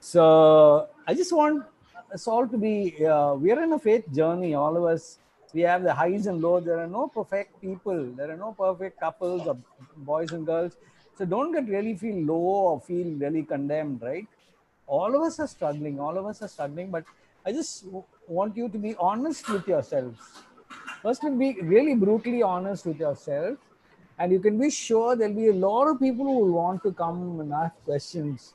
So I just want us all to be, we are in a faith journey, all of us. We have the highs and lows. There are no perfect people. There are no perfect couples or boys and girls. So don't get really feel low or feel really condemned, right? All of us are struggling. All of us are struggling. But I just want you to be honest with yourselves. First, be really brutally honest with yourself, and you can be sure there'll be a lot of people who will want to come and ask questions,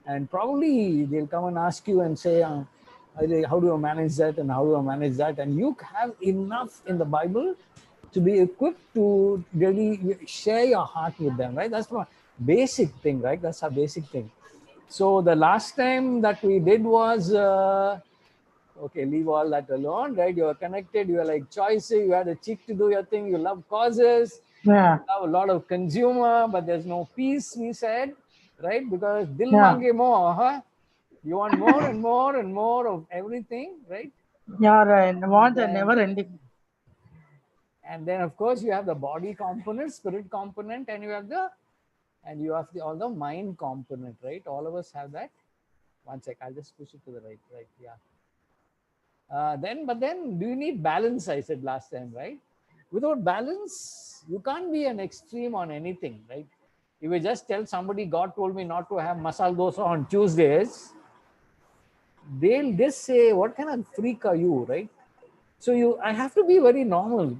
and probably they'll come and ask you and say, "How do you manage that?" and "How do you manage that?" And you have enough in the Bible to be equipped to really share your heart with them, right? That's my basic thing, right? That's our basic thing. So the last time that we did was. Okay, leave all that alone, right? You are connected, you are like choices, you had a cheek to do your thing, you love causes, Yeah, you have a lot of consumer, but there's no peace, we said, right? Because dil yeah, mange more, huh? You want more and more and more of everything, right? yeah, right. And Want a then never ending. of course you have the body component, spirit component, and you have all the mind component, right? All of us have that. One sec, I'll just push it to the right, yeah. But then, do you need balance? I said last time, right? Without balance, you can't be an extreme on anything, right? If you just tell somebody, God told me not to have masala dosa on Tuesdays, they'll just say, "What kind of freak are you?" Right? So I have to be very normal,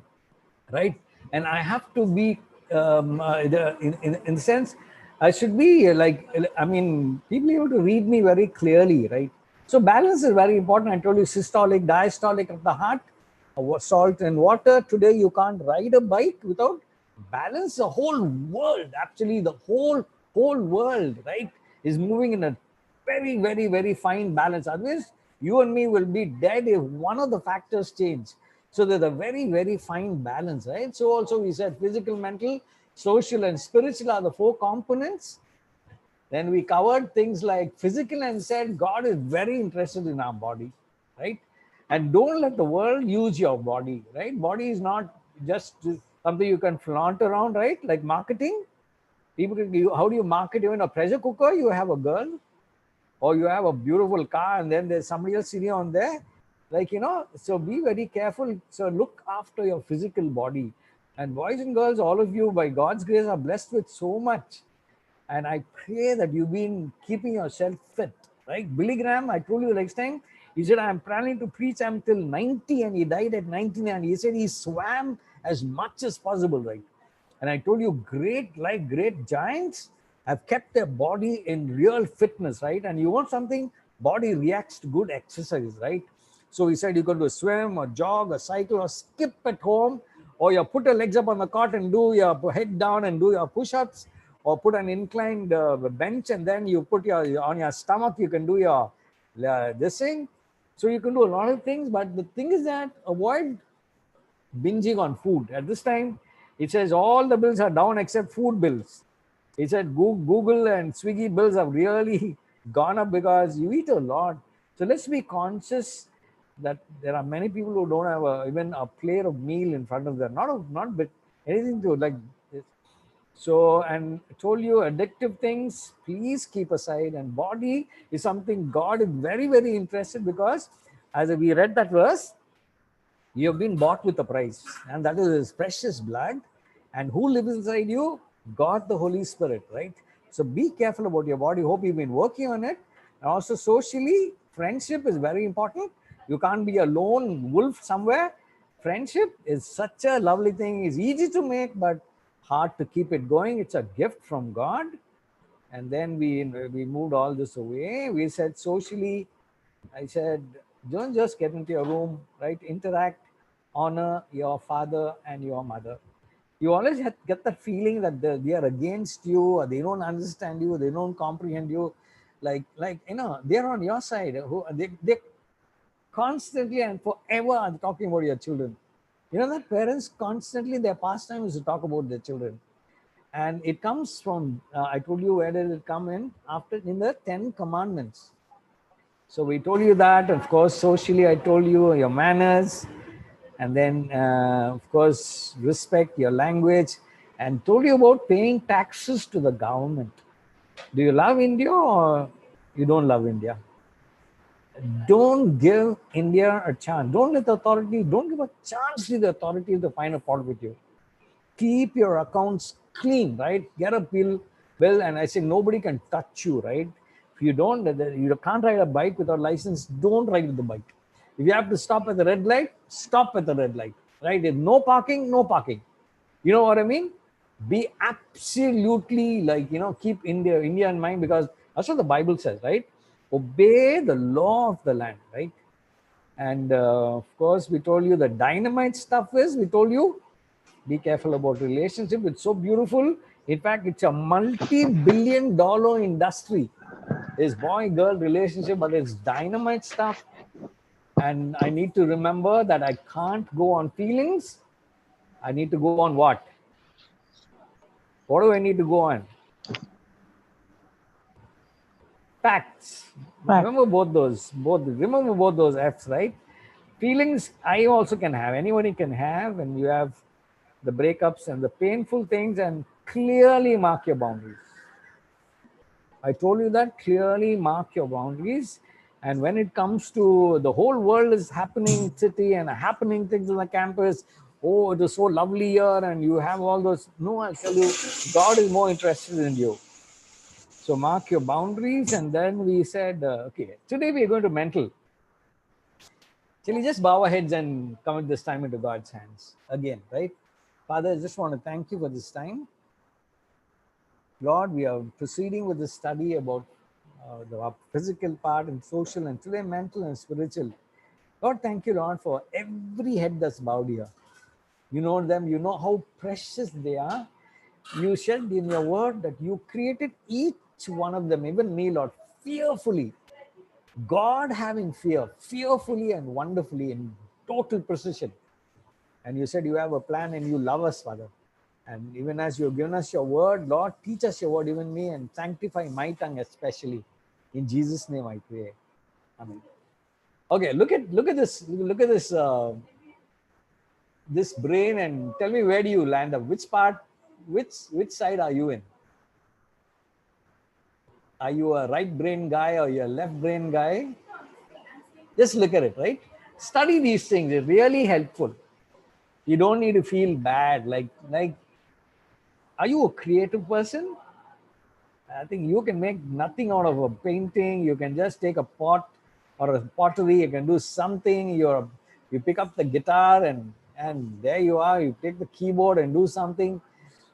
right? And I have to be, in the sense, I should be like, I mean, people have to read me very clearly, right? So balance is very important. I told you systolic, diastolic of the heart, salt and water. Today you can't ride a bike without balance. The whole world, actually, the whole world, right, is moving in a very, very, very fine balance. Otherwise, you and me will be dead if one of the factors change. So there's a very, very fine balance, right? So also we said physical, mental, social, and spiritual are the four components. Then we covered things like physical and said God is very interested in our body, right? And don't let the world use your body, right? Body is not just something you can flaunt around, right? Like marketing. People, how do you market even a pressure cooker? You have a girl, or you have a beautiful car, and then there's somebody else sitting on there, like, so be very careful. So look after your physical body. And boys and girls, all of you, by God's grace, are blessed with so much, and I pray that you've been keeping yourself fit, right? Billy Graham, I told you next time, he said, I'm planning to preach until 90, and he died at 99. He said he swam as much as possible, right? And I told you, great giants have kept their body in real fitness, right? And you want something, body reacts to good exercise, right? So he said you can do a swim or jog or cycle or skip at home, or you put your legs up on the cot and do your head down and do your push-ups, or put an inclined bench, and then you put your on your stomach, you can do your this thing. So you can do a lot of things, but the thing is that avoid binging on food. At this time, it says all the bills are down except food bills. It said Google and Swiggy bills have really gone up because you eat a lot. So let's be conscious that there are many people who don't have even a plate of meal in front of them. Not but anything to like this. So, and I told you addictive things, please keep aside. And body is something God is very, very interested, because as we read that verse, you have been bought with a price, and that is his precious blood. And who lives inside you? God, the Holy Spirit, right? So be careful about your body. Hope you've been working on it. And also, socially, friendship is very important. You can't be a lone wolf somewhere. Friendship is such a lovely thing. It's easy to make, but hard to keep it going. It's a gift from God. And then we moved all this away. We said socially, I said, don't just get into your room, right? Interact, honor your father and your mother. You always get that feeling that they are against you, or they don't understand you, they don't comprehend you. Like they're on your side. They constantly and forever are talking about your children. You know that parents constantly, their pastime is to talk about their children. And it comes from, I told you, where did it come in? After, in the 10 Commandments. So we told you that. Of course, socially, I told you your manners, and then, of course, respect your language, and told you about paying taxes to the government. Do you love India, or You don't love India. Don't give India a chance. Don't let the authority, don't give a chance to the authorities to find a fault with you. Keep your accounts clean, right? Get a bill, and I say nobody can touch you, right? If you don't, you can't ride a bike without license, don't ride with the bike. If you have to stop at the red light, stop at the red light, right? If no parking, no parking. You know what I mean? Be absolutely like, keep India in mind, because that's what the Bible says, right? Obey the law of the land, right? And of course, we told you the dynamite stuff is, we told you, be careful about relationship. It's so beautiful. In fact, it's a multi-billion-dollar industry. It's boy-girl relationship, but it's dynamite stuff. And I need to remember that I can't go on feelings. I need to go on what? What do I need to go on? Facts. Fact. Remember both those. Remember both those F's, right? Feelings I also can have. Anybody can have, and you have the breakups and the painful things, and clearly mark your boundaries. I told you that, clearly mark your boundaries. And when it comes to the whole world is happening city and happening things on the campus, oh, it is so lovely here, and you have all those. No, I'll tell you, God is more interested in you. So mark your boundaries. And then we said, okay, today we are going to mental. Shall we just bow our heads and commit this time into God's hands again, right? Father, I just want to thank you for this time. Lord, we are proceeding with the study about the physical part and social, and today mental and spiritual. Lord, thank you, Lord, for every head that's bowed here. You know them, you know how precious they are. You said in your word that you created each one of them, even me, Lord, fearfully. God having fear, fearfully and wonderfully in total precision. And you said you have a plan and you love us, Father. And even as you have given us your word, Lord, teach us your word, even me, and sanctify my tongue especially. In Jesus' name I pray. Amen. Okay, look at this. Look at this this brain, and tell me, where do you land up? Which part? Which side are you in? Are you a right brain guy or you're a left brain guy? Just look at it, right? Study these things. It's really helpful. You don't need to feel bad. Like, are you a creative person? I think you can make nothing out of a painting. You can just take a pot or a pottery. You can do something. You pick up the guitar, and there you are. You take the keyboard and do something,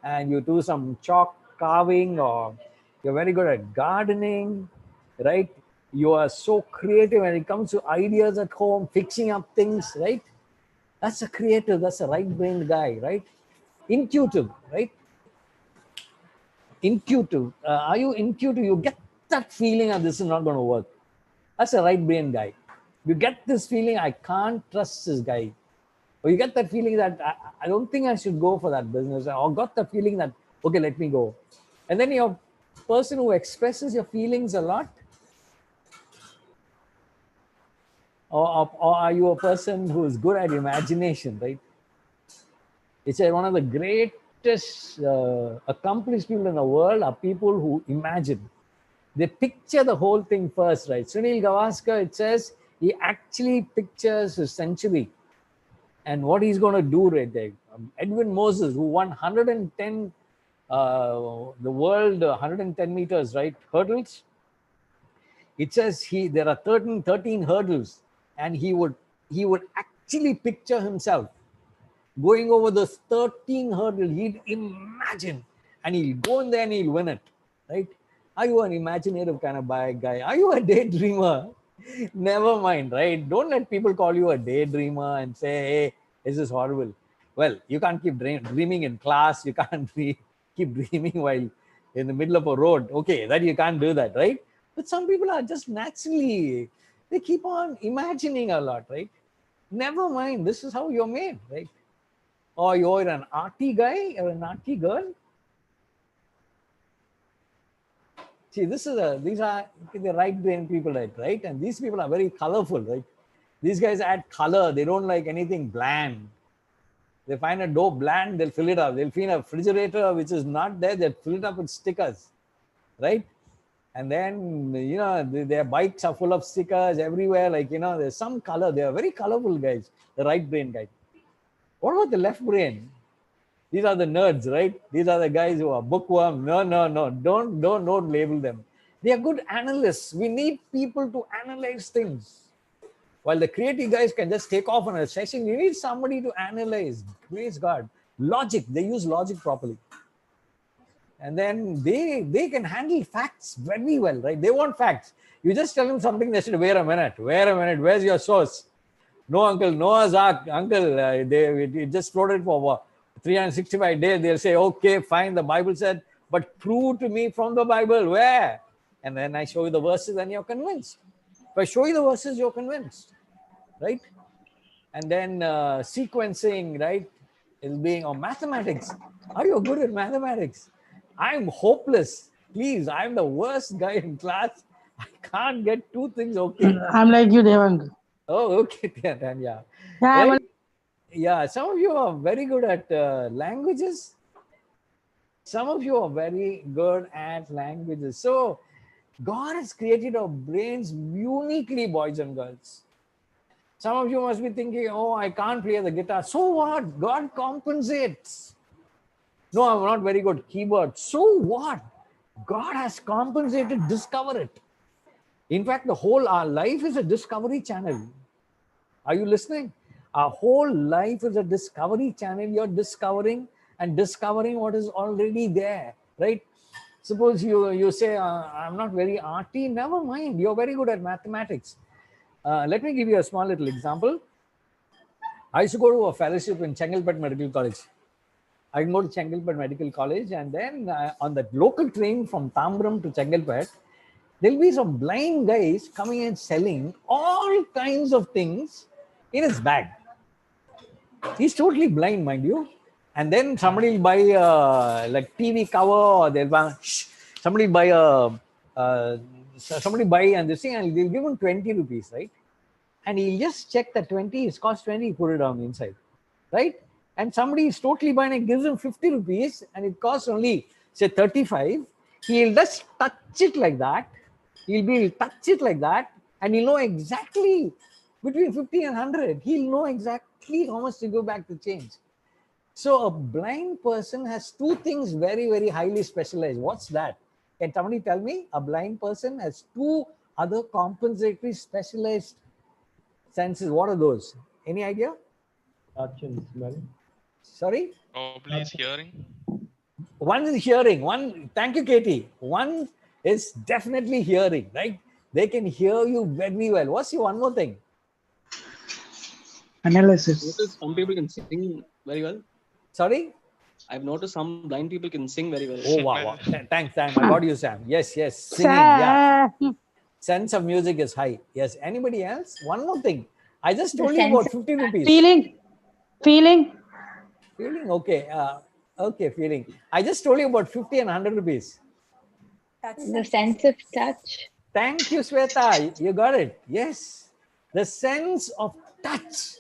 and you do some chalk carving, or you're very good at gardening, right? You are so creative when it comes to ideas at home, fixing up things, right? That's a creative. That's a right-brained guy, right? Intuitive, right? Intuitive. Are you intuitive? You get that feeling that this is not going to work. That's a right brain guy. You get this feeling, I can't trust this guy. Or you get that feeling that I don't think I should go for that business. Or got the feeling that, okay, let me go. And then you're a person who expresses your feelings a lot. Or are you a person who is good at imagination, right? It's one of the greatest accomplished people in the world are people who imagine. They picture the whole thing first, right? Sunil Gavaskar, it says he actually pictures his century and what he's going to do right there. Edwin Moses, who won 110, the world 110 meters, right? Hurdles. It says there are 13 hurdles, and he would actually picture himself going over those 13 hurdles. He'd imagine, and he'll go in there and he'll win it, right? Are you an imaginative kind of guy? Are you a daydreamer? Never mind, right? Don't let people call you a daydreamer and say, hey, this is horrible. Well, you can't keep dreaming in class. You can't keep dreaming while in the middle of a road. Okay, that you can't do that, right? But some people are just naturally, they keep on imagining a lot, right? Never mind, this is how you're made, right? Or you're an arty guy or an arty girl. See, these are the right brain people, right? And these people are very colorful, right? These guys add color. They don't like anything bland. They find a door bland, they'll fill it up. They'll find a refrigerator which is not there, they'll fill it up with stickers, right? And then, their bikes are full of stickers everywhere. Like, there's some color. They are very colorful guys, the right brain guys. What about the left brain? These are the nerds, right? These are the guys who are bookworm. No, no, no. Don't label them. They are good analysts. We need people to analyze things. While the creative guys can just take off on a session, you need somebody to analyze. Praise God. Logic. They use logic properly. And then they can handle facts very well, right? They want facts. You just tell them something, they said, wait a minute, where's your source? No, uncle, Noah's Ark, uncle, it just floated for 365 days. They'll say, okay, fine, the Bible said, but prove to me from the Bible, where? And then I show you the verses and you're convinced. If I show you the verses, you're convinced, right? And then sequencing, right, is being, or mathematics. Are you good at mathematics? I'm hopeless. Please, I'm the worst guy in class. I can't get two things okay. I'm like you, Devang. Oh, okay, then yeah. Yeah, Right? Yeah, some of you are very good at languages. Some of you are very good at languages. So God has created our brains uniquely, boys and girls. Some of you must be thinking, oh, I can't play the guitar. So what? God compensates. No, I'm not very good keyboard. So what? God has compensated. Discover it. In fact, our life is a discovery channel. Are you listening? Our whole life is a discovery channel. You're discovering what is already there, right? Suppose you say, I'm not very arty. Never mind. You're very good at mathematics. Let me give you a small little example. I used to go to a fellowship in Chengalpet Medical College. I can go to Chengalpet Medical College, and then on the local train from Tambram to Chengalpet, there'll be some blind guys coming and selling all kinds of things in his bag. He's totally blind, mind you. And then somebody will buy like TV cover, or they'll buy, somebody buy and this thing, and they'll give him 20 rupees, right? And he'll just check that 20 is cost 20, he put it on the inside, right? And somebody is totally blind and gives him 50 rupees and it costs only, say, 35. He'll just touch it like that. He'll touch it like that, and he'll know exactly between 50 and 100. He'll know exactly how much to go back to change. So a blind person has two things very, very highly specialized. What's that? Can somebody tell me? A blind person has two other compensatory specialized senses. What are those? Any idea? Touch and smell. Sorry? Probably is hearing. One is hearing. One, thank you, Katie. One is definitely hearing, right? They can hear you very well. What's your one more thing? analysis. Some people can sing very well. Sorry? I've noticed some blind people can sing very well. Oh, wow. Thanks, Sam. I got you, Sam. Yes. Singing, yeah. Sense of music is high. Yes. Anybody else? One more thing. I just told you about 50 rupees. Feeling. Feeling, okay. Okay, feeling. I just told you about 50 and 100 rupees. The sense of touch. Thank you, Sweta. You got it. Yes. The sense of touch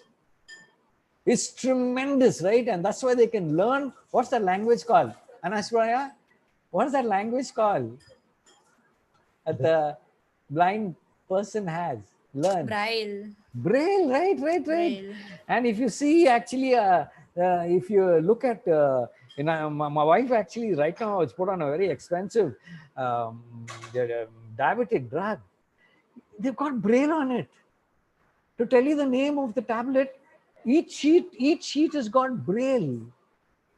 is tremendous, right? And that's why they can learn. What's that language called? Anaswaya? What is that language called? That the blind person has learned. Braille, right. Braille. And if you see, actually, if you look at, my wife actually right now is put on a very expensive diabetic drug. They've got Braille on it. To tell you the name of the tablet, each sheet has got Braille,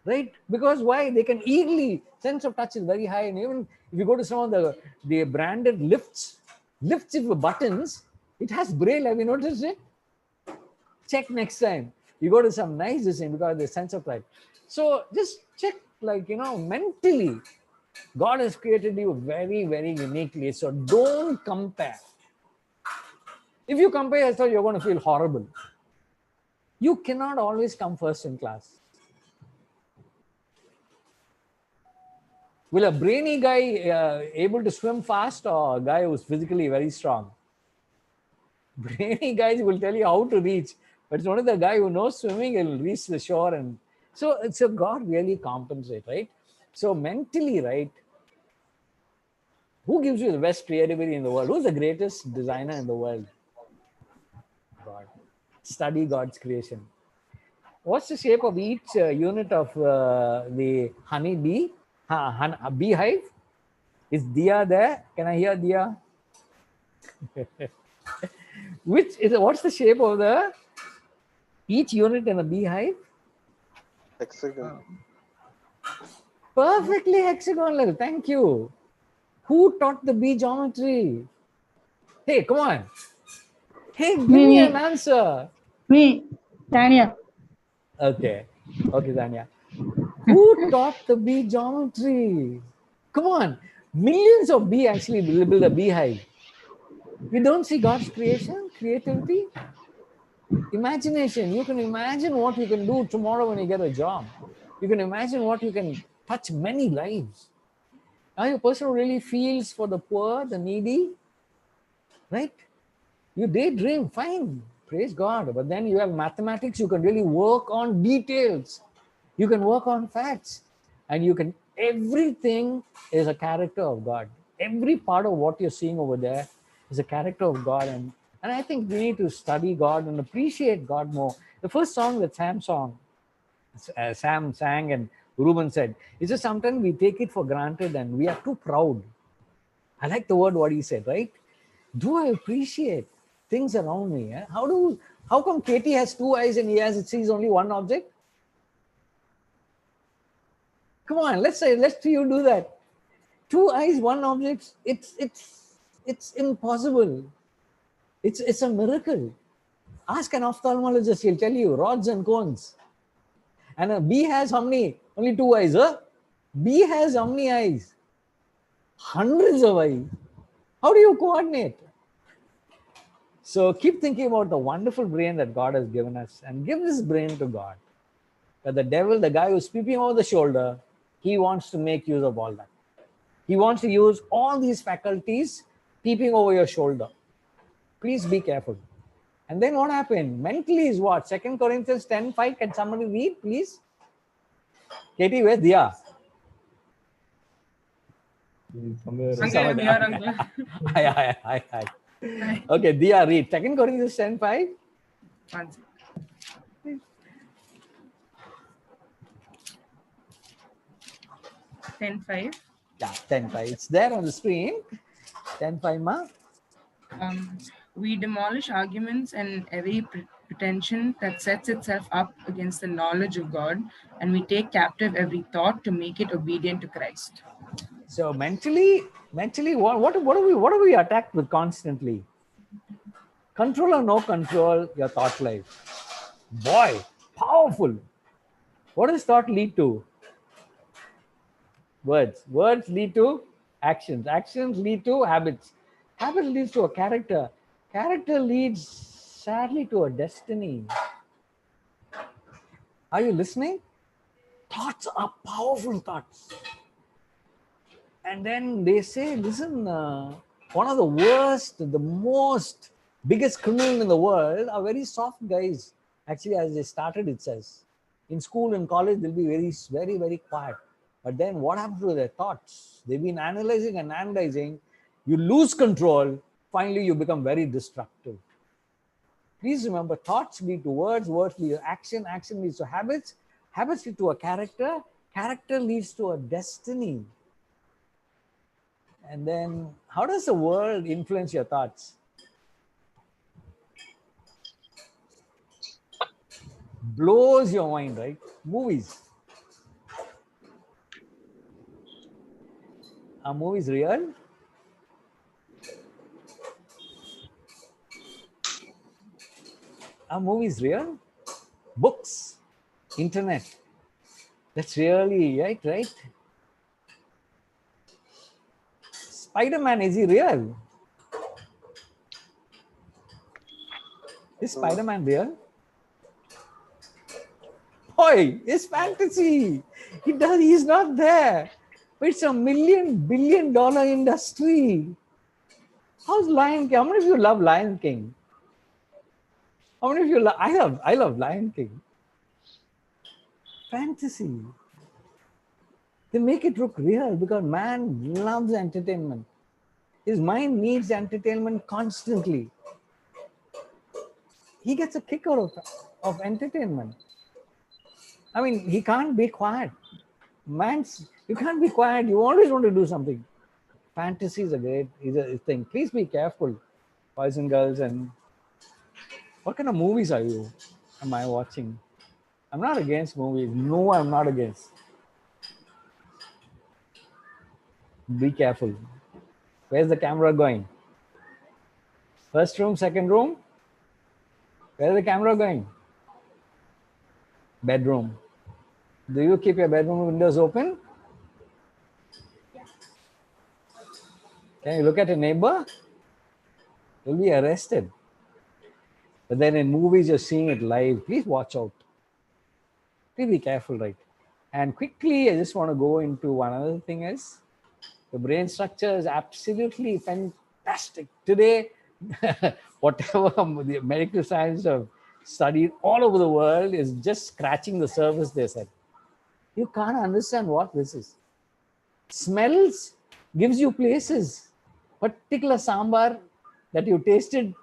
right? Because why? They can easily, sense of touch is very high. And even if you go to some of the branded lifts with buttons, it has Braille. Have you noticed it? Check next time. You go to some nice design because the sense of touch. So just check, mentally, God has created you very, very uniquely. So don't compare. If you compare yourself, you're going to feel horrible. You cannot always come first in class. Will a brainy guy able to swim fast, or a guy who's physically very strong? Brainy guys will tell you how to reach, but it's only the guy who knows swimming will reach the shore. And so God really compensates, right? So mentally, right, Who gives you the best creativity in the world? Who's the greatest designer in the world? God. Study God's creation. What's the shape of each unit of the honey bee? A beehive? Is Dia there? Can I hear Dia? What's the shape of the each unit in a beehive? Hexagon. Perfectly hexagonal. Thank you. Who taught the bee geometry? Hey, come on. Hey, give me an answer. Me, Tanya. Okay. Okay, Tanya. Who taught the bee geometry? Come on. Millions of bees actually build a beehive. You don't see God's creation, creativity, imagination. You can imagine what you can do tomorrow when you get a job. You can imagine what you can touch many lives. Are you a person who really feels for the poor, the needy? Right? You daydream, fine. Praise God. But then you have mathematics, you can really work on details. You can work on facts. And everything is a character of God. Every part of what you're seeing over there is a character of God. And I think we need to study God and appreciate God more. The first song that Sam sang and Ruben said, it's just sometimes we take it for granted and we are too proud. I like the word what he said, right? Do I appreciate things around me? Eh? How come Katie has two eyes and sees only one object? Come on, let's see you do that. Two eyes, one object. It's impossible. It's a miracle. Ask an ophthalmologist; he'll tell you rods and cones. And a bee has how many? Only two eyes, huh? Bee has how many eyes? Hundreds of eyes. How do you coordinate? So keep thinking about the wonderful brain that God has given us and give this brain to God. But the devil, the guy who's peeping over the shoulder, he wants to make use of all that. He wants to use all these faculties peeping over your shoulder. Please be careful. And then what happened? Mentally is what? 2 Corinthians 10:5. Can somebody read, please? Katie, where's Dia? Uncle, I'm here, uncle. Hi. Okay, Dia, read. 2 Corinthians 10:5. 10:5. Yeah, 10:5. It's there on the screen. 10:5, ma. We demolish arguments and every pretension that sets itself up against the knowledge of God, and we take captive every thought to make it obedient to Christ. So mentally, what are we attacked with constantly? Control or no control, your thought life. Boy, powerful. What does thought lead to? Words. Words lead to actions. Actions lead to habits. Habit leads to a character. Character leads sadly to a destiny. Are you listening? Thoughts are powerful thoughts. And then they say, listen, one of the worst, the most biggest criminal in the world are very soft guys. Actually, as they started, it says. In school and college, they'll be very, very quiet. But then what happens to their thoughts? They've been analyzing and analyzing. You lose control. Finally, you become very destructive. Please remember, thoughts lead to words, words lead to action, action leads to habits, habits lead to a character, character leads to a destiny. And then, how does the world influence your thoughts? Blows your mind, right? Movies. Are movies real? Are movies real? Books, internet. That's really right? Spider-Man, is he real? Is Spider-Man real? Boy, it's fantasy. He's not there. But it's a $1 billion industry. How's Lion King? How many of you love Lion King? How many of you love? I love Lion King. Fantasy. They make it look real because man loves entertainment. His mind needs entertainment constantly. He gets a kick out of entertainment. I mean, he can't be quiet. You can't be quiet. You always want to do something. Fantasy is a great thing. Please be careful, boys and girls. And what kind of movies am I watching? I'm not against movies. No, I'm not against. Be careful. Where's the camera going? First room, second room? Where's the camera going? Bedroom. Do you keep your bedroom windows open? Can you look at a neighbor? You'll be arrested. But then in movies, you're seeing it live. Please watch out. Please be careful, right? And quickly, I just want to go into one other thing is the brain structure is absolutely fantastic. Today, whatever the medical science have studied all over the world is just scratching the surface, they said. You can't understand what this is. Smells gives you places. Particular sambar that you tasted,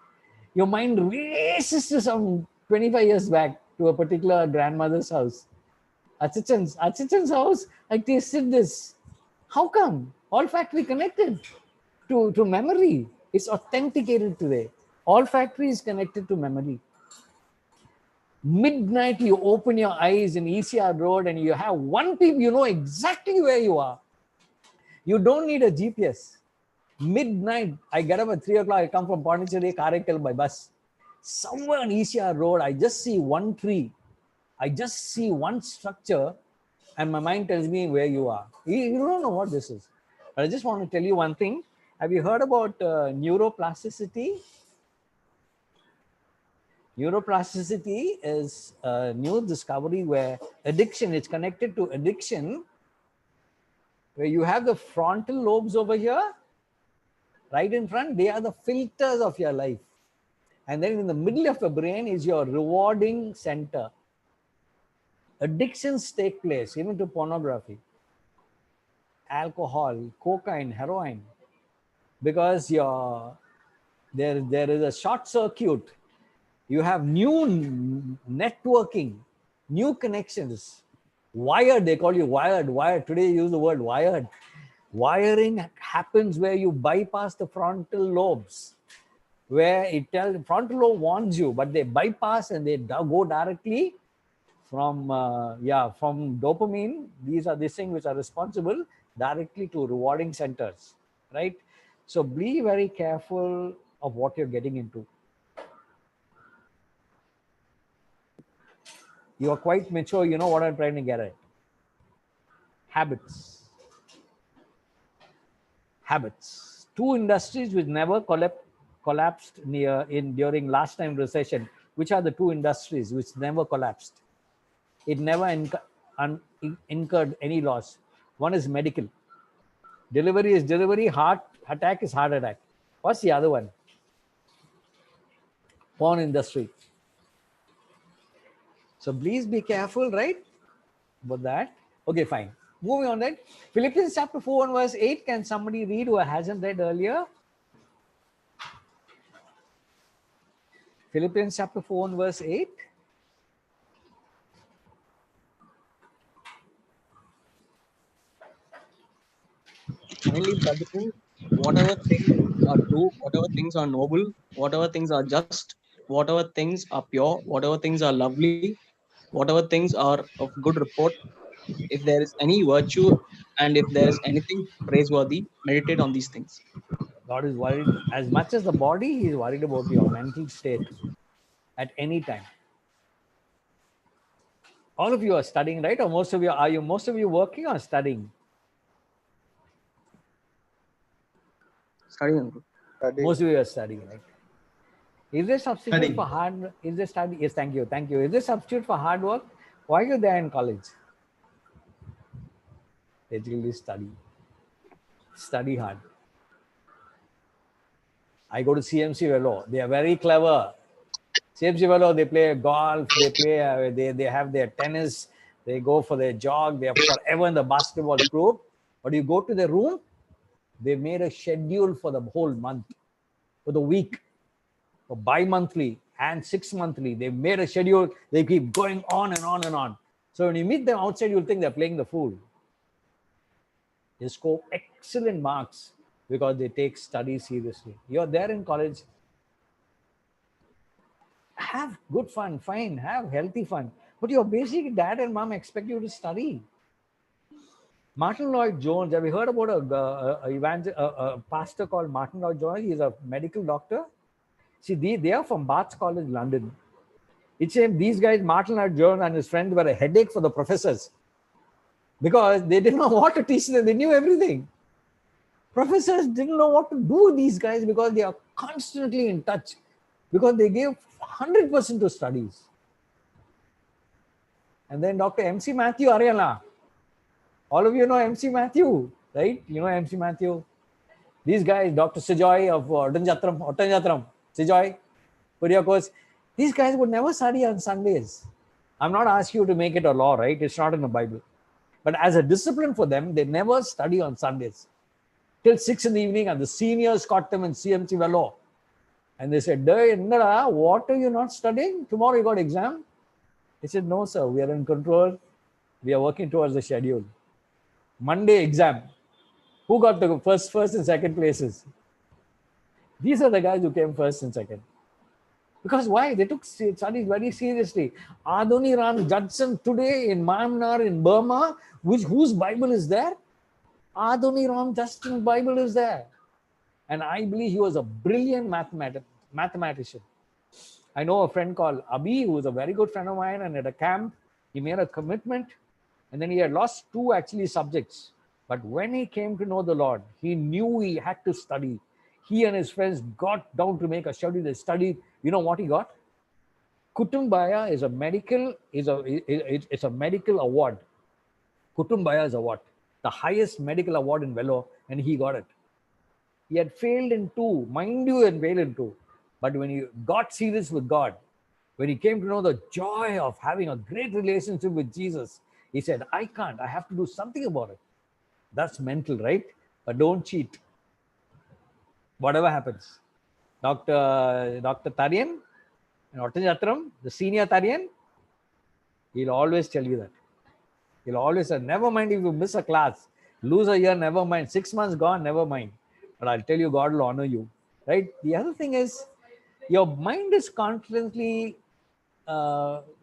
your mind races to some 25 years back to a particular grandmother's house. Achichan's house, I tasted this. How come? Olfactory connected to memory. It's authenticated today. Olfactory is connected to memory. Midnight, you open your eyes in ECR Road and you have one peep, you know exactly where you are. You don't need a GPS. Midnight, I get up at 3 o'clock, I come from Pondicherry, Karaikal by bus. Somewhere on ECR Road, I just see one tree. I just see one structure and my mind tells me where you are. You don't know what this is. But I just want to tell you one thing. Have you heard about neuroplasticity? Neuroplasticity is a new discovery where addiction is connected to addiction, where you have the frontal lobes over here, right in front, they are the filters of your life. And then in the middle of the brain is your rewarding center. Addictions take place, even to pornography, alcohol, cocaine, heroin, because there is a short circuit. You have new networking, new connections. Wired, they call you wired. Wired. Today you use the word wired. Wiring happens where you bypass the frontal lobes, where frontal lobe warns you, but they bypass and they go directly from dopamine. These are the things which are responsible directly to rewarding centers, right? So be very careful of what you're getting into. You are quite mature. You know what I'm trying to get at. Habits. Two industries which never collapsed during last time recession. Which are the two industries which never collapsed? It never incurred any loss. One is medical. Delivery is delivery. Heart attack is heart attack. What's the other one? Porn industry. So please be careful, right? About that. Okay, fine. Moving on then. Philippians chapter 4 and verse 8. Can somebody read who hasn't read earlier? Philippians chapter 4 and verse 8. Finally, brethren, whatever things are true, whatever things are noble, whatever things are just, whatever things are pure, whatever things are lovely, whatever things are of good report, if there is any virtue and if there is anything praiseworthy, meditate on these things. God is worried as much as the body. He is worried about your mental state at any time. All of you are studying, right? Or most of you working or studying? Studying. Most of you are studying, right? Is there substitute for hard? Is there study? Yes, thank you. Is there substitute for hard work? Why are you there in college? Basically, study hard. I go to CMC Velo. They are very clever. CMC Velo, they play golf. They have their tennis. They go for their jog. They are forever in the basketball group. But you go to their room, They made a schedule for the whole month, for the week, for bi-monthly and 6 monthly. They made a schedule. They keep going on and on and on. So when you meet them outside, you'll think they're playing the fool. They score excellent marks because they take study seriously. You're there in college. Have good fun, fine, have healthy fun. But your basic dad and mom expect you to study. Martin Lloyd Jones, have you heard about a pastor called Martin Lloyd Jones? He's a medical doctor. See, they are from Barts College, London. It's these guys, Martin Lloyd Jones and his friends, were a headache for the professors because they didn't know what to teach them. They knew everything. Professors didn't know what to do with these guys because they are constantly in touch, because they gave 100% to studies. And then Dr. M.C. Matthew Ariana. All of you know M.C. Matthew, right? You know M.C. Matthew. These guys, Dr. Sijoy of Ottanjatram, Sijoy, Kuriakos, these guys would never study on Sundays. I'm not asking you to make it a law, right? It's not in the Bible. But as a discipline for them, they never study on Sundays. Till 6 in the evening, and the seniors caught them in CMC Velo. And they said, what are you not studying? Tomorrow you got exam? He said, no, sir, we are in control. We are working towards the schedule. Monday exam. Who got the first and second places? These are the guys who came first and second. Because why? They took studies very seriously. Adoniram Judson today in Myanmar, in Burma, whose Bible is there? Adoniram Judson's Bible is there. And I believe he was a brilliant mathematician. I know a friend called Abhi, who was a very good friend of mine, and at a camp, he made a commitment, and then he had lost 2 actually subjects. But when he came to know the Lord, he knew he had to study. He and his friends got down to make a study. They studied. You know what he got? Kutumbaya is a medical, it's a medical award. Kutumbaya is a what? The highest medical award in Vellore, and he got it. He had failed in 2, mind you, and failed in 2. But when he got serious with God, when he came to know the joy of having a great relationship with Jesus, he said, I can't, I have to do something about it. That's mental, right? But don't cheat. Whatever happens. Dr. Tarian and Ottanjatram, the senior Tarian, he'll always tell you that. He'll always say, never mind if you miss a class, lose a year, never mind. 6 months gone, never mind. But I'll tell you, God will honor you, right? The other thing is, your mind is constantly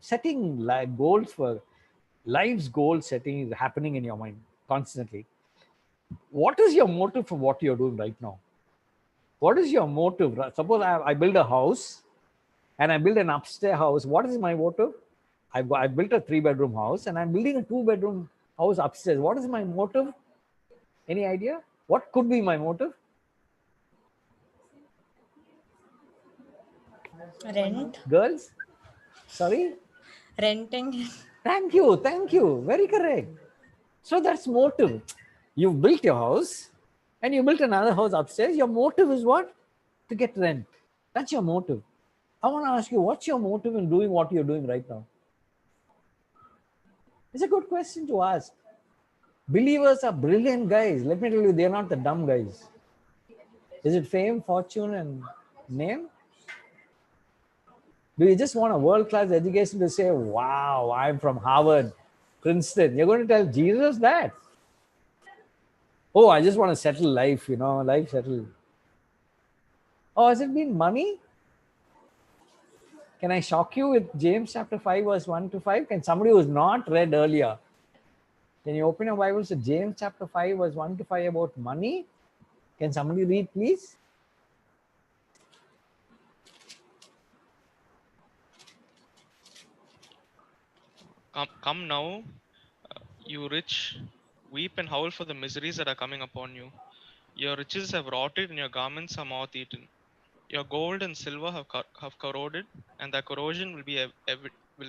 setting goals for life's goal setting is happening in your mind constantly. What is your motive for what you're doing right now? What is your motive? Suppose I build a house and I build an upstairs house. What is my motive? I built a 3-bedroom house and I'm building a 2-bedroom house upstairs. What is my motive? Any idea? What could be my motive? Rent. Girls? Sorry? Renting. Thank you. Very correct. So that's motive. You built your house and you built another house upstairs. Your motive is what? To get rent. That's your motive. I want to ask you, what's your motive in doing what you're doing right now? It's a good question to ask. Believers are brilliant guys. Let me tell you, they're not the dumb guys. Is it fame, fortune, and name? Do you just want a world-class education to say, wow, I'm from Harvard, Princeton? You're going to tell Jesus that? Oh, I just want to settle life, life settled. Oh, has it been money? Can I shock you with James chapter 5, verse 1 to 5? Can somebody who's not read earlier, can you open your Bibles to James chapter 5, verse 1 to 5 about money? Can somebody read, please? Come now, you rich, weep and howl for the miseries that are coming upon you. Your riches have rotted and your garments are moth-eaten. Your gold and silver have corroded, and the corrosion will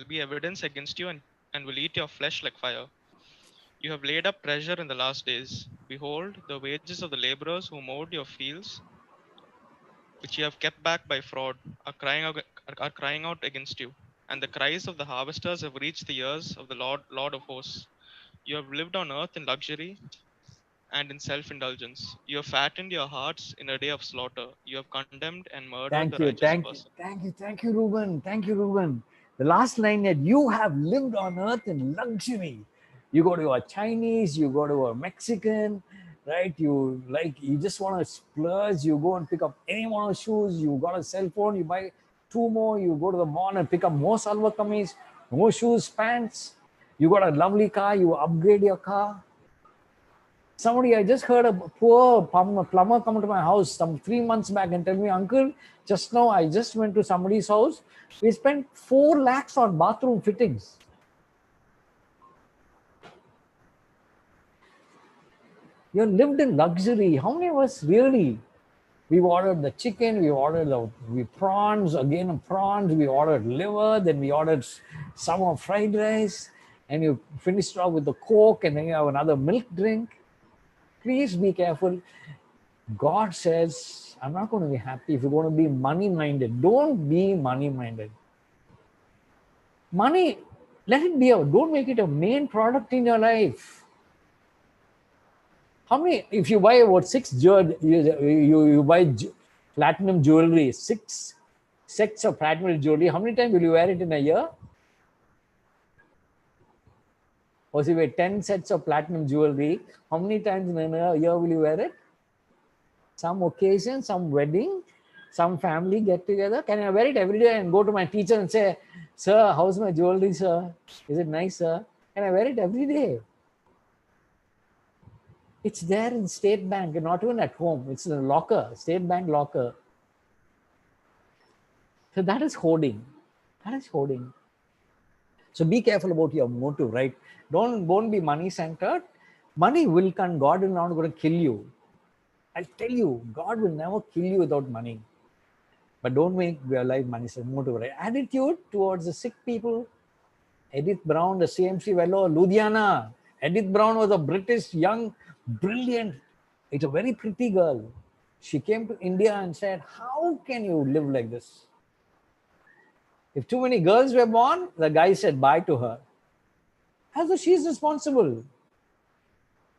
be evidence against you and will eat your flesh like fire. You have laid up treasure in the last days. Behold, the wages of the laborers who mowed your fields, which you have kept back by fraud, are crying out against you. And the cries of the harvesters have reached the ears of the Lord of hosts. You have lived on earth in luxury and in self-indulgence. You have fattened your hearts in a day of slaughter. You have condemned and murdered the Thank you, righteous thank you, person. thank you, thank you, Ruben. Thank you, Ruben. The last line that you have lived on earth in luxury. You go to a Chinese, you go to a Mexican, right? You just want to splurge. You go and pick up any one of shoes. You got a cell phone. You buy two more. You go to the mall and pick up more salwar kameez, more shoes, pants. You got a lovely car. You upgrade your car. Somebody, I just heard a poor plumber come to my house some 3 months back and tell me, Uncle, just now I just went to somebody's house. We spent 4 lakhs on bathroom fittings. You lived in luxury. How many of us really? We ordered the chicken, we ordered the prawns, again prawns, we ordered liver, then we ordered some fried rice, and you finished off with the Coke, and then you have another milk drink. Please be careful. God says, I'm not going to be happy if you're going to be money minded. Don't be money minded. Money, let it be don't make it a main product in your life. How many, if you buy about 6 you buy platinum jewelry, 6 sets of platinum jewelry, how many times will you wear it in a year? Or if you wear 10 sets of platinum jewelry, how many times in a year will you wear it? Some occasion, some wedding, some family get together. Can I wear it every day and go to my teacher and say, sir, how's my jewelry, sir? Is it nice, sir? Can I wear it every day? It's there in State Bank, and not even at home. It's in a locker, State Bank locker. So that is hoarding. That is hoarding. So be careful about your motive, right? Don't be money-centered. Money will come. God is not going to kill you. I'll tell you, God will never kill you without money. But don't make your life money-centered. Motive, right? Attitude towards the sick people. Edith Brown, the CMC fellow, Ludhiana. Edith Brown was a British young, brilliant, it's a very pretty girl. She came to India and said, how can you live like this? If too many girls were born, the guy said bye to her. As though she's responsible.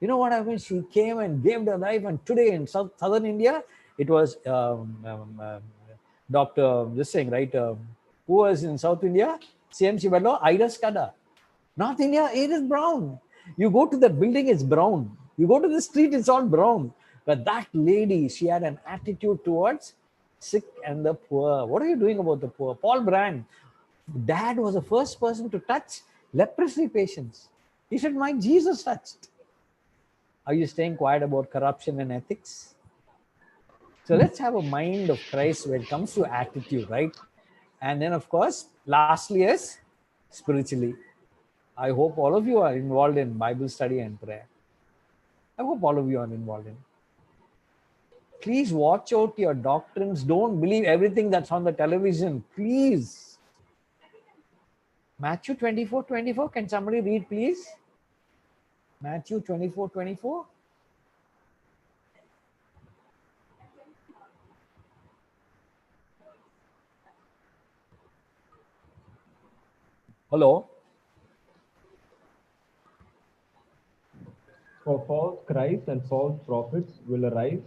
You know what happened? She came and gave her life, and today in southern India, it was Dr. This thing, right? Who was in South India? CMC fellow, Ida Skada. North India, Edith Brown. You go to the building, it's brown. You go to the street, it's all brown. But that lady, she had an attitude towards sick and the poor. What are you doing about the poor? Paul Brand, dad was the first person to touch leprosy patients. He said, my Jesus touched. Are you staying quiet about corruption and ethics? So let's have a mind of Christ when it comes to attitude, right? And then, of course, lastly is spiritually. I hope all of you are involved in Bible study and prayer. I hope all of you are involved in. Please watch out your doctrines. Don't believe everything that's on the television. Please. Matthew 24:24. Can somebody read, please? Matthew 24:24. Hello? For false Christs and false prophets will arise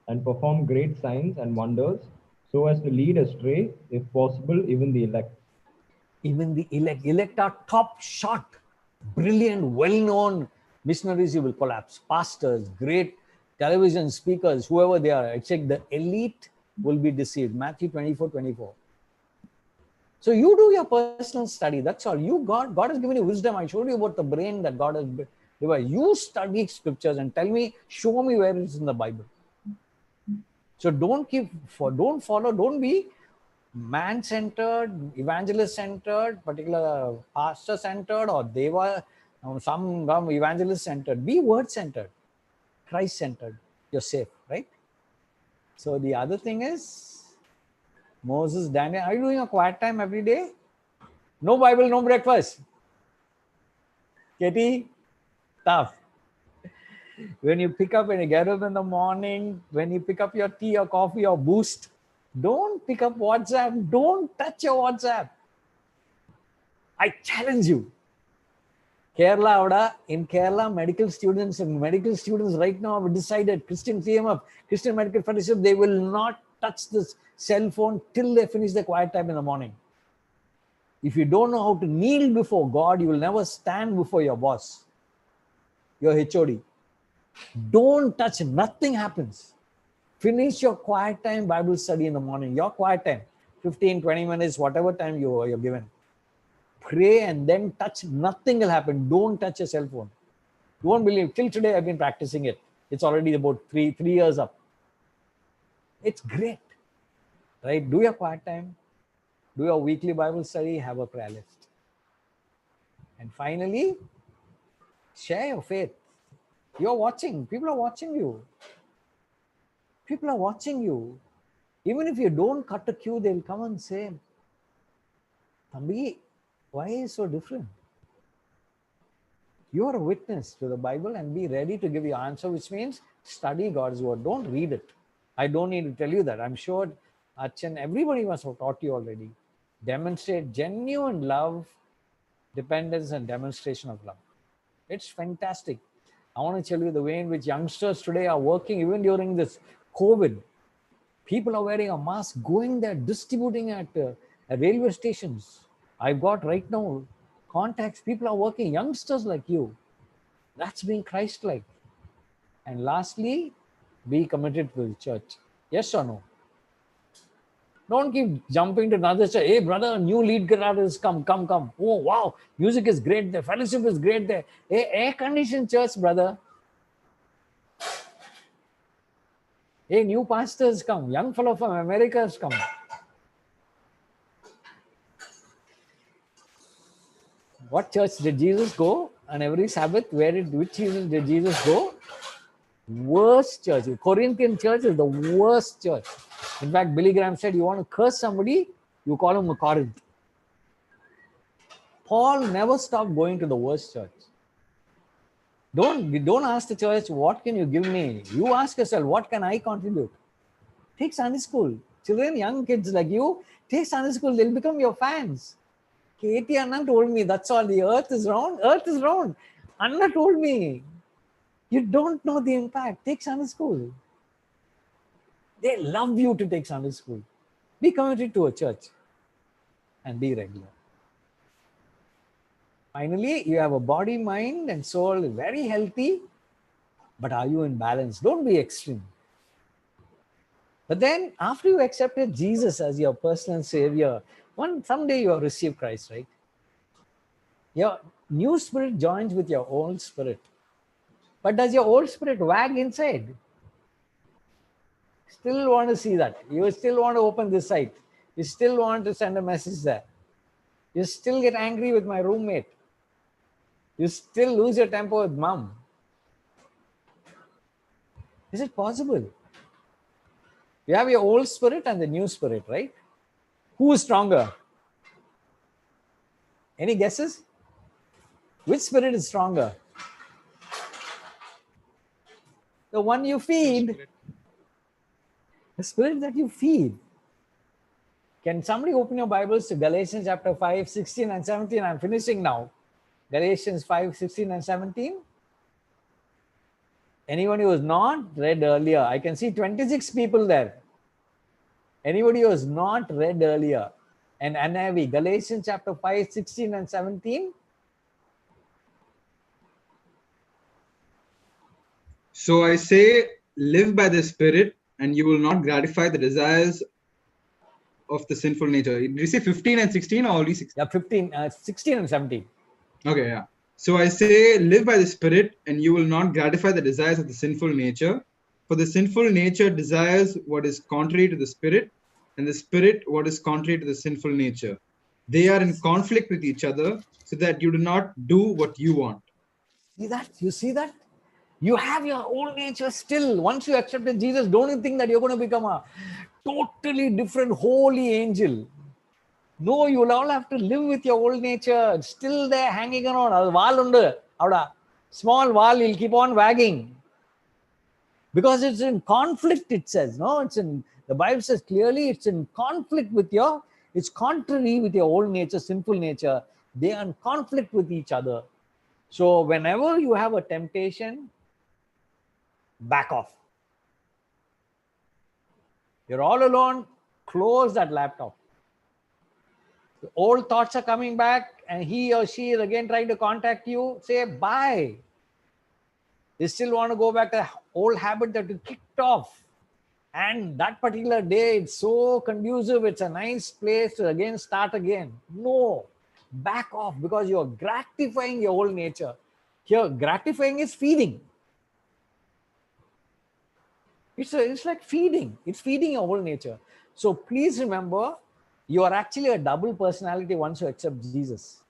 and perform great signs and wonders, so as to lead astray, if possible, even the elect. Even the elect. Elect are top shot, brilliant, well-known missionaries. You will collapse. Pastors, great television speakers, whoever they are, except the elite will be deceived. Matthew 24:24. So you do your personal study. That's all. God has given you wisdom. I showed you about the brain that God has given. You study scriptures and tell me, show me where it is in the Bible. So don't follow, don't be man-centered, evangelist-centered, particular pastor-centered, or deva, some evangelist-centered. Be word-centered, Christ-centered. You're safe, right? So the other thing is, Moses, Daniel, are you doing a quiet time every day? No Bible, no breakfast. Katie, tough. When you pick up, when you get up in the morning, when you pick up your tea or coffee or boost, don't pick up WhatsApp. Don't touch your WhatsApp. I challenge you. In Kerala, medical students right now have decided, Christian CMF, Christian Medical Fellowship, they will not touch this cell phone till they finish the quiet time in the morning. If you don't know how to kneel before God, you will never stand before your boss, your HOD. Don't touch, nothing happens. Finish your quiet time Bible study in the morning, your quiet time, 15, 20 minutes, whatever time you're given. Pray and then touch, nothing will happen. Don't touch your cell phone. You won't believe, till today I've been practicing it. It's already about three years up. It's great, right? Do your quiet time, do your weekly Bible study, have a prayer list. And finally, share your faith. You're watching, people are watching you. People are watching you. Even if you don't cut a queue, they'll come and say, Thambi, why is it so different? You are a witness to the Bible and be ready to give your answer, which means study God's word. Don't read it. I don't need to tell you that. I'm sure Achan, everybody must have taught you already. Demonstrate genuine love, dependence, and demonstration of love. It's fantastic. I want to tell you the way in which youngsters today are working, even during this COVID. People are wearing a mask, going there, distributing at railway stations. I've got right now contacts. People are working, youngsters like you. That's being Christ-like. And lastly, be committed to the church. Yes or no? Don't keep jumping to another church. Hey, brother, new lead guitarist, come. Oh, wow, music is great there. Fellowship is great there. Hey, air-conditioned church, brother. Hey, new pastors come. Young fellow from America has come. What church did Jesus go on every Sabbath? Which Jesus did Jesus go? Worst church. Corinthian church is the worst church. In fact, Billy Graham said, you want to curse somebody, you call him a Corinth. Paul never stopped going to the worst church. Don't ask the church, what can you give me? You ask yourself, what can I contribute? Take Sunday school. Children, young kids like you, take Sunday school, they'll become your fans. Katie Anna told me, that's all, the earth is round. Earth is round. Anna told me, you don't know the impact. Take Sunday school. They love you to take Sunday school. Be committed to a church and be regular. Finally, you have a body, mind, and soul very healthy, but are you in balance? Don't be extreme. But then, after you accepted Jesus as your personal savior, someday you have received Christ, right? Your new spirit joins with your old spirit. But does your old spirit wag inside? Still want to see that. You still want to open this site. You still want to send a message there. You still get angry with my roommate. You still lose your temper with mom. Is it possible? You have your old spirit and the new spirit, right? Who is stronger? Any guesses? Which spirit is stronger? The one you feed. The spirit that you feed. Can somebody open your Bibles to Galatians chapter 5, 16 and 17? I'm finishing now. Galatians 5, 16 and 17. Anyone who was not read earlier? I can see 26 people there. Anybody who was not read earlier? And NIV, Galatians chapter 5, 16 and 17. So I say, live by the Spirit, and you will not gratify the desires of the sinful nature. Did you say 15 and 16 or only 16? Yeah, 16 and 17. Okay, yeah. So I say, live by the Spirit, and you will not gratify the desires of the sinful nature. For the sinful nature desires what is contrary to the Spirit, and the Spirit what is contrary to the sinful nature. They are in conflict with each other, so that you do not do what you want. See that? You see that? You have your old nature still. Once you accepted Jesus, don't you think that you're going to become a totally different holy angel? No, you will all have to live with your old nature. It's still there hanging around. Small wall, you'll keep on wagging. Because it's in conflict, it says. No, the Bible says clearly it's in conflict with it's contrary with your old nature, sinful nature. They are in conflict with each other. So whenever you have a temptation, back off. You're all alone, close that laptop. The old thoughts are coming back and he or she is again trying to contact you, say bye. You still want to go back to the old habit that you kicked off. And that particular day, it's so conducive, it's a nice place to again start again. No, back off, because you're gratifying your old nature. Here, gratifying is feeding. It's like feeding. It's feeding your whole nature. So please remember, you are actually a double personality once you accept Jesus.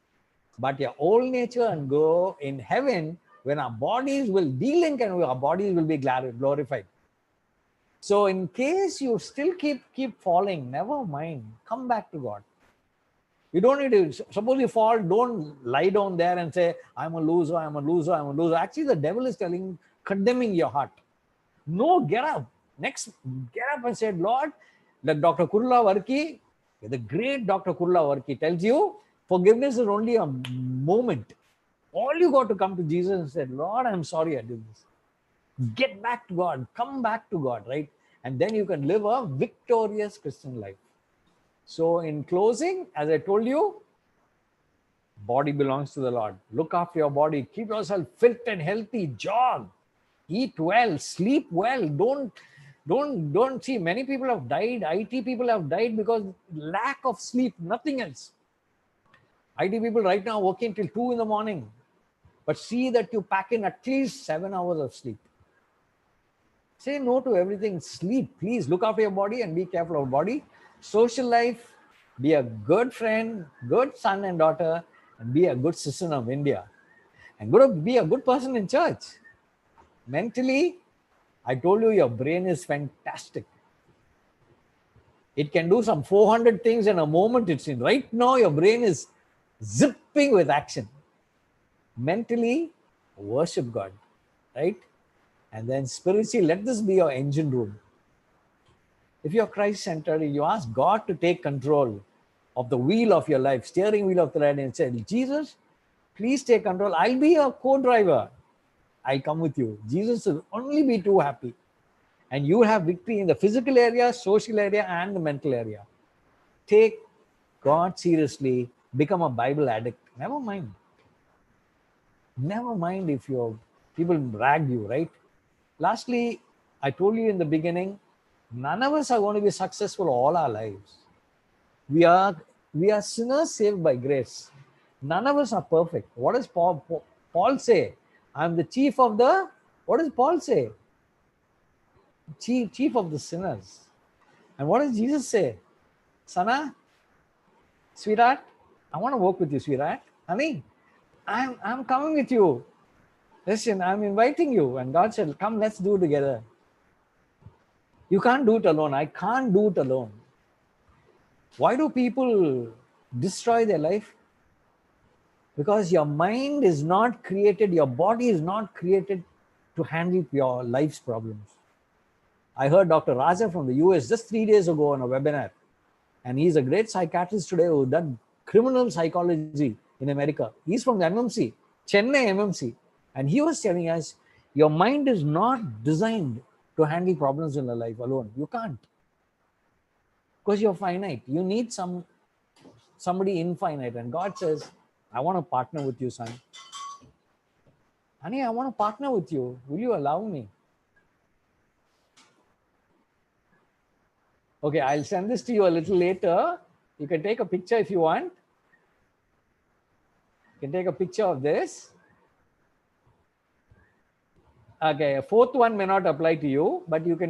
But your old nature and go in heaven when our bodies will de-link and our bodies will be glorified. So in case you still keep falling, never mind. Come back to God. You don't need to, suppose you fall, don't lie down there and say, I'm a loser, I'm a loser, I'm a loser. Actually, the devil is condemning your heart. No, get up. Next, get up and say, Lord, like Dr. Kurla Varki, the great Dr. Kurla Varki tells you, forgiveness is only a moment. All you got to come to Jesus and say, Lord, I'm sorry I did this. Get back to God. Come back to God, right? And then you can live a victorious Christian life. So in closing, as I told you, body belongs to the Lord. Look after your body. Keep yourself fit and healthy. Jog. Eat well, sleep well. Don't see, many people have died. IT people have died because lack of sleep, nothing else. IT people right now working till 2 in the morning. But see that you pack in at least 7 hours of sleep. Say no to everything. Sleep. Please look after your body and be careful of body. Social life, be a good friend, good son and daughter, and be a good citizen of India. And be a good person in church. Mentally, I told you your brain is fantastic. It can do some 400 things in a moment, it's in. Right now, your brain is zipping with action. Mentally, worship God, right? And then spiritually, let this be your engine room. If you're Christ-centered, you ask God to take control of the wheel of your life, steering wheel of the life, and say, Jesus, please take control. I'll be your co-driver. I'll come with you. Jesus will only be too happy. And you have victory in the physical area, social area, and the mental area. Take God seriously. Become a Bible addict. Never mind. Never mind if people rag you, right? Lastly, I told you in the beginning, none of us are going to be successful all our lives. We are sinners saved by grace. None of us are perfect. What does Paul say? I'm the chief of the, what does Paul say? Chief of the sinners. And what does Jesus say? Sana, sweetheart, I want to work with you, sweetheart. Honey, I'm coming with you. Listen, I'm inviting you. And God said, come, let's do it together. You can't do it alone. I can't do it alone. Why do people destroy their life? Because your mind is not created, your body is not created to handle your life's problems. I heard Dr. Raja from the US just 3 days ago on a webinar. And he's a great psychiatrist today who done criminal psychology in America. He's from the MMC, Chennai MMC. And he was telling us, your mind is not designed to handle problems in your life alone. You can't. Because you're finite. You need somebody infinite. And God says, I want to partner with you, son. Honey, I want to partner with you. Will you allow me? Okay, I'll send this to you a little later. You can take a picture if you want. You can take a picture of this. Okay, a fourth one may not apply to you, but you can